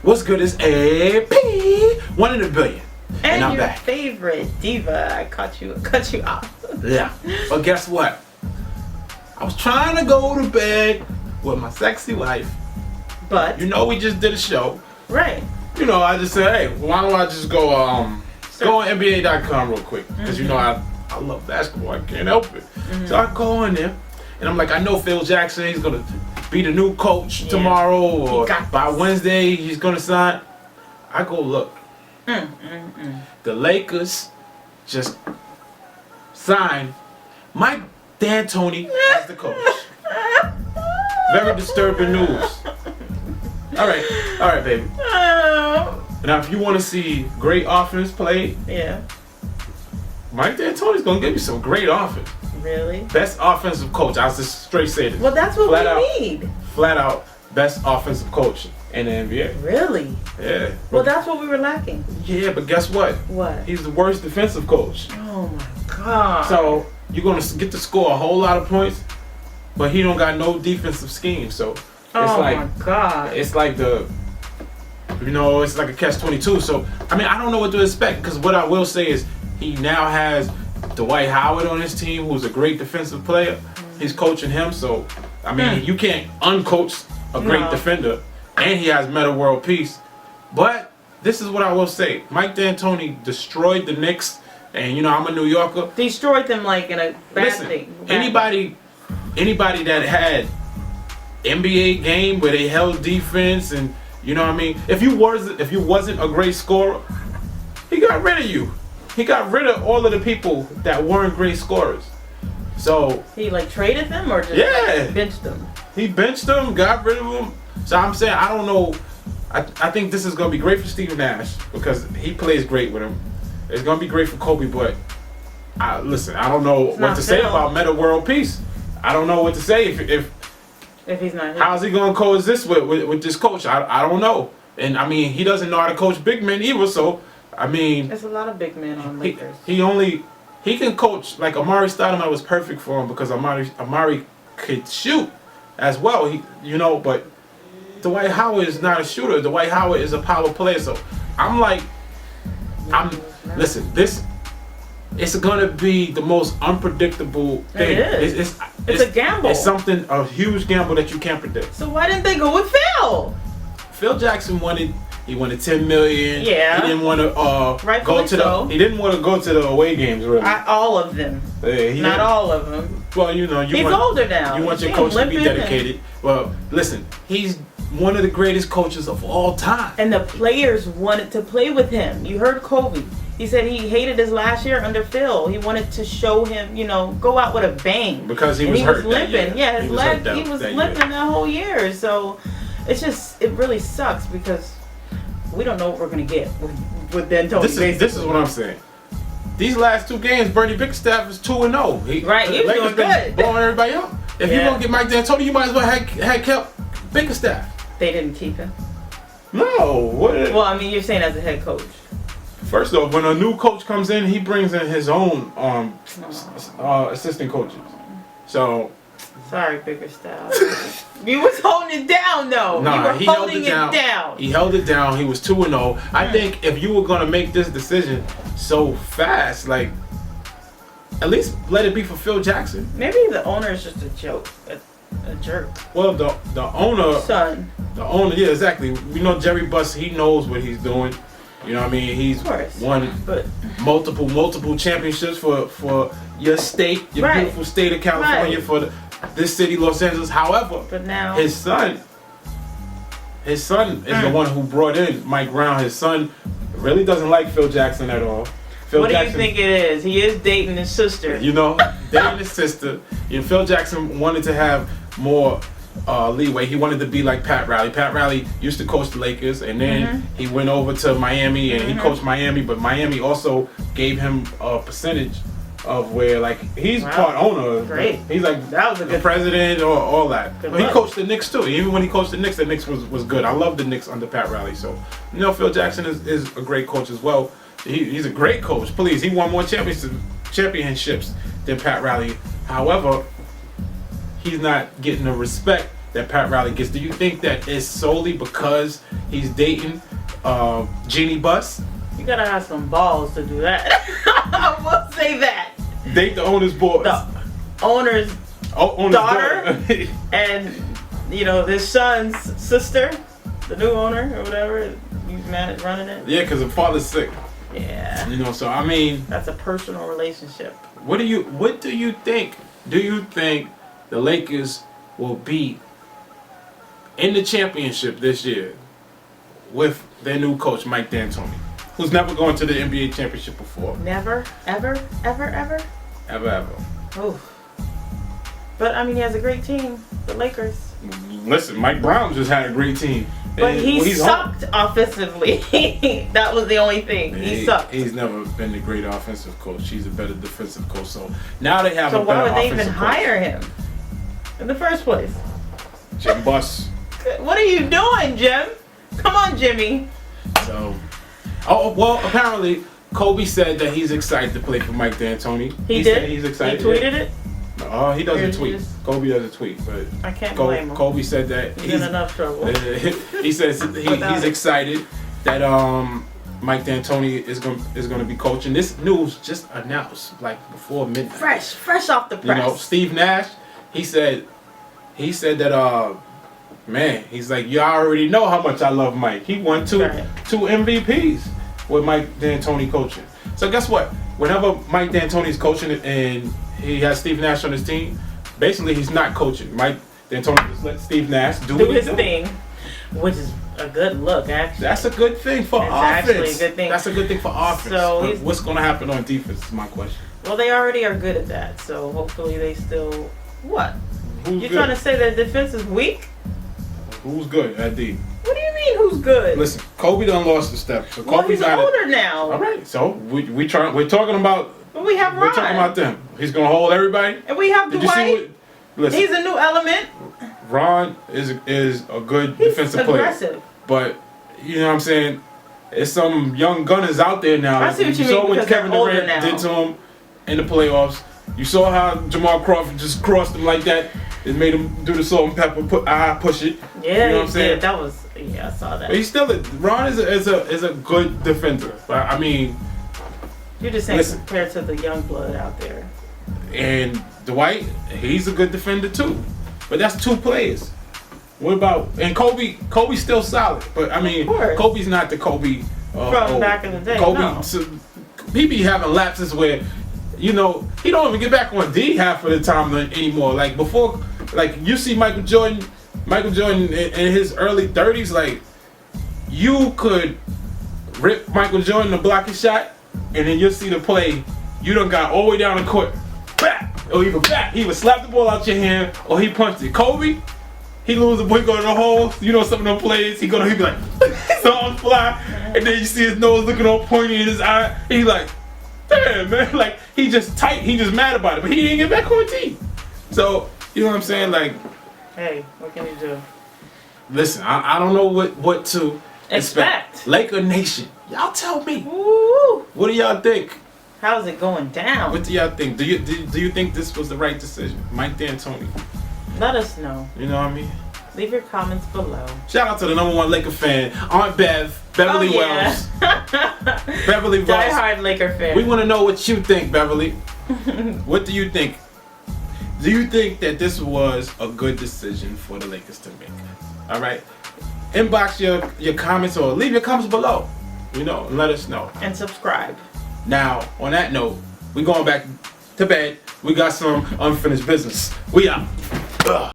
What's good is AP, 1 in a billion. And I'm your back. favorite diva. I cut you off. Yeah. But guess what? I was trying to go to bed with my sexy wife. But You know, we just did a show. right. You know, I just said, hey, why don't I just go on NBA.com real quick? Because you know, I love basketball. I can't help it. So I go in there, and I'm like, I know Phil Jackson. He's gonna be the new coach tomorrow, or by Wednesday he's gonna sign. I go look. The Lakers just signed Mike D'Antoni as the coach. Very disturbing news. All right, baby. Now, if you want to see great offense played, Yeah. Mike D'Antoni's gonna give you some great offense. Really? Best offensive coach. I'll just straight say this. Well, that's what we need. Flat out, best offensive coach in the NBA. Really? Yeah. Well, that's what we were lacking. Yeah, but guess what? What? He's the worst defensive coach. Oh my God. So you're gonna get to score a whole lot of points, but he don't got no defensive scheme. So it's my God. it's like it's like a catch-22. So I mean, I don't know what to expect, because what I will say is he now has Dwight Howard on his team, who's a great defensive player. He's coaching him, so I mean, you can't uncoach a great defender, and he has Meta World Peace. But this is what I will say: Mike D'Antoni destroyed the Knicks, and you know, I'm a New Yorker. Destroyed them like in a bad thing. Anybody that had NBA game where they held defense, and you know what I mean, if you wasn't a great scorer, he got rid of you. He got rid of all of the people that weren't great scorers. So he like traded them or just benched them? He benched them, got rid of them. So I'm saying, I don't know. I think this is gonna be great for Steve Nash because he plays great with him. It's gonna be great for Kobe, but listen, I don't know what to say about Meta World Peace. I don't know what to say if he's not here. How's he gonna coexist with this coach? I don't know. And I mean, he doesn't know how to coach big men either. So I mean, there's a lot of big men on Lakers. He can coach. Like Amari Stoudemire was perfect for him because Amari could shoot as well. But Dwight Howard is not a shooter. Dwight Howard is a power player. So listen, it's gonna be the most unpredictable thing. It's a gamble. It's a huge gamble that you can't predict. So why didn't they go with Phil? Phil Jackson wanted $10 million. Yeah. He didn't want to He didn't want to go to the away games, really. All of them. Not all of them. Well, he's older now. You want your coach to be dedicated. Well, listen, he's one of the greatest coaches of all time. And the players wanted to play with him. You heard Kobe. He said he hated his last year under Phil. He wanted to show him, go out with a bang. Because he was hurt. He was limping. Yeah, his leg. He was limping that whole year. So it really sucks because we don't know what we're gonna get with D'Antoni. This is what I'm saying. These last 2 games, Bernie Bickerstaff is 2-0. He was doing good. Blowing everybody up. If you're gonna get Mike D'Antoni, you might as well have kept Bickerstaff. They didn't keep him. No. Well, I mean, you're saying as a head coach. First off, when a new coach comes in, he brings in his own assistant coaches. So. Sorry, Bickerstaff. You was holding it down, though. Nah, he held it down. He held it down. He was 2-0. I think if you were gonna make this decision so fast, like, at least let it be for Phil Jackson. Maybe the owner is just a joke, a jerk. Well, the owner, son. The owner, yeah, exactly. We know Jerry Buss. He knows what he's doing. You know what I mean? He's won multiple championships for your state, your beautiful state of California, for this city, Los Angeles. However, but now his son is the one who brought in Mike Brown. His son really doesn't like Phil Jackson at all. What do you think it is? He is dating his sister. Dating his sister. Phil Jackson wanted to have more leeway. He wanted to be like Pat Riley. Pat Riley used to coach the Lakers, and then he went over to Miami, and he coached Miami, but Miami also gave him a percentage of where, like, he's part owner. Great. He's like that was a good president or all that. But he coached the Knicks too. Even when he coached the Knicks was good. I love the Knicks under Pat Riley. So Phil Jackson is a great coach as well. He's a great coach. Please, he won more championships than Pat Riley. However, he's not getting the respect that Pat Riley gets, do you think that it's solely because he's dating Jeannie Buss? You gotta have some balls to do that. I will say that. Date the owner's boys. The owner's daughter and this son's sister, the new owner or whatever. You manage running it. Yeah, because the father's sick. Yeah. So I mean, that's a personal relationship. What do you think? Do you think the Lakers will be in the championship this year with their new coach Mike D'Antoni, who's never gone to the NBA championship before? Never, ever, ever, ever. Ever. Oof. But I mean, he has a great team, the Lakers. Listen, Mike Brown just had a great team. But he sucked offensively. That was the only thing. He sucked. He's never been a great offensive coach. He's a better defensive coach. So now they have a better offensive coach. So why would they even coach. hire him in the first place? Jim Buss. What are you doing, Jim? Come on, Jimmy. So, well, apparently Kobe said that he's excited to play for Mike D'Antoni. He said did? he's excited. He tweeted it? Oh, he doesn't tweet. Kobe doesn't tweet, but I can't blame him. Kobe said that he's in enough trouble. He says he's excited that Mike D'Antoni is going to be coaching. This news just announced like before midnight. Fresh off the press. Steve Nash, he said that man, he's like, you already know how much I love Mike. He won two MVPs with Mike D'Antoni coaching. So guess what? Whenever Mike D'Antoni is coaching and he has Steve Nash on his team, basically he's not coaching. Mike D'Antoni just let Steve Nash do his thing, which is a good look, actually. That's a good thing for offense. Actually a good thing. That's a good thing for offense. So what's going to happen on defense is my question. Well, they already are good at that, so hopefully they still... What? Who's You're good? trying to say that defense is weak? Who's good at D? What do you mean who's good? Listen, Kobe done lost a step. So well, he's older now. All right, so we're talking about... But we have Ron. We're talking about them. He's going to hold everybody. And we have Dwight. Listen, he's a new element. Ron is a good defensive player. But, you know what I'm saying? There's some young gunners out there now. I see what you mean, saw what because Kevin they're older Durant now. did to him in the playoffs. You saw how Jamal Crawford just crossed him like that. It made him do the salt and pepper, push it. Yeah, you know what I'm saying? That was, I saw that. But he's still Ron is a good defender. But I mean, you're just saying compared to the young blood out there. And Dwight, he's a good defender too. But that's two players. What about Kobe's still solid, but I mean Kobe's not the Kobe from back in the day. Kobe, no. He be having lapses where, he don't even get back on D half of the time anymore. Like before, like you see Michael Jordan in his early 30s, like you could rip Michael Jordan to block his shot, and then you'll see the play. You done got all the way down the court, or even back. He would slap the ball out your hand, or he punched it. Kobe, he lose the ball, he go to the hole. Some of them plays, he be like, something fly, and then you see his nose looking all pointy in his eye. He's like, damn, man, like he just tight. He just mad about it, but he didn't get back on team. So you know what I'm saying? Like, hey, what can you do? Listen, I don't know what to expect. Laker Nation, y'all tell me. Woo. What do y'all think? How's it going down? What do y'all think? Do you think this was the right decision, Mike D'Antoni? Let us know. You know what I mean? Leave your comments below. Shout out to the #1 Laker fan, Aunt Beverly Wells. Beverly Wells. Die-hard Laker fan. We want to know what you think, Beverly. What do you think? Do you think that this was a good decision for the Lakers to make? All right. Inbox your comments or leave your comments below. And let us know. And subscribe. Now, on that note, we going back to bed. We got some unfinished business. We out. Ugh.